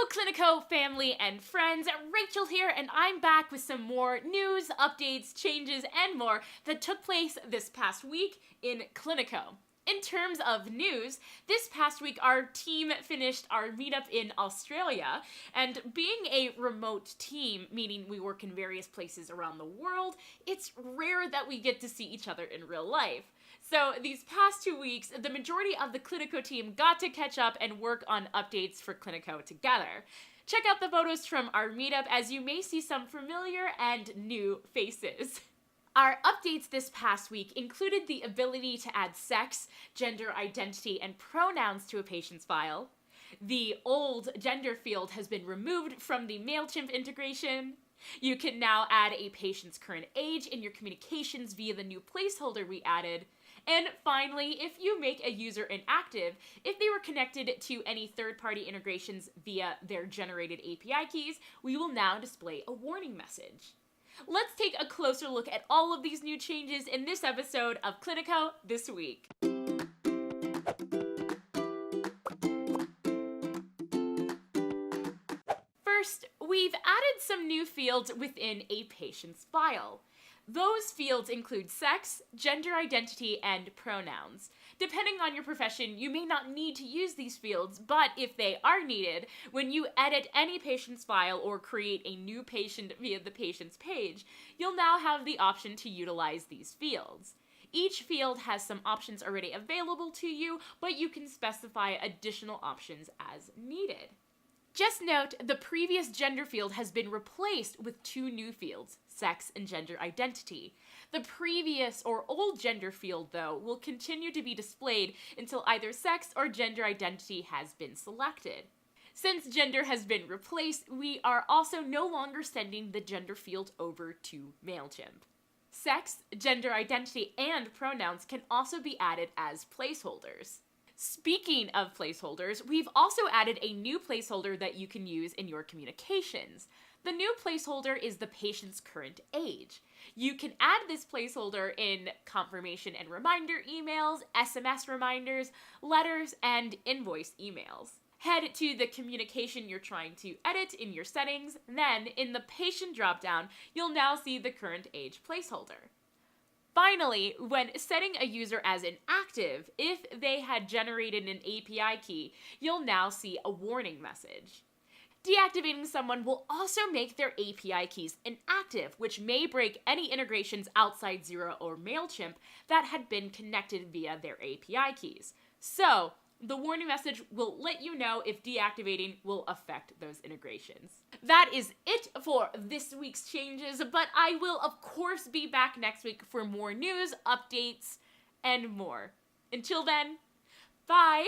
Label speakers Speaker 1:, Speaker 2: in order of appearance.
Speaker 1: Hello Cliniko family and friends, Rachel here, and I'm back with some more news, updates, changes, and more that took place this past week in Cliniko. In terms of news, this past week our team finished our meetup in Australia, and being a remote team, meaning we work in various places around the world, it's rare that we get to see each other in real life. So these past 2 weeks, the majority of the Cliniko team got to catch up and work on updates for Cliniko together. Check out the photos from our meetup as you may see some familiar and new faces. Our updates this past week included the ability to add sex, gender identity, and pronouns to a patient's file. The old gender field has been removed from the MailChimp integration. You can now add a patient's current age in your communications via the new placeholder we added. And finally, if you make a user inactive, if they were connected to any third-party integrations via their generated API keys, we will now display a warning message. Let's take a closer look at all of these new changes in this episode of Cliniko This Week. First, we've added some new fields within a patient's file. Those fields include sex, gender identity, and pronouns. Depending on your profession, you may not need to use these fields, but if they are needed, when you edit any patient's file or create a new patient via the patient's page, you'll now have the option to utilize these fields. Each field has some options already available to you, but you can specify additional options as needed. Just note, the previous gender field has been replaced with two new fields, sex and gender identity. The previous or old gender field, though, will continue to be displayed until either sex or gender identity has been selected. Since gender has been replaced, we are also no longer sending the gender field over to MailChimp. Sex, gender identity, and pronouns can also be added as placeholders. Speaking of placeholders, we've also added a new placeholder that you can use in your communications. The new placeholder is the patient's current age. You can add this placeholder in confirmation and reminder emails, SMS reminders, letters, and invoice emails. Head to the communication you're trying to edit in your settings, then in the patient dropdown, you'll now see the current age placeholder. Finally, when setting a user as inactive, if they had generated an API key, you'll now see a warning message. Deactivating someone will also make their API keys inactive, which may break any integrations outside Xero or MailChimp that had been connected via their API keys. So, the warning message will let you know if deactivating will affect those integrations. That is it for this week's changes, but I will of course be back next week for more news, updates, and more. Until then, bye!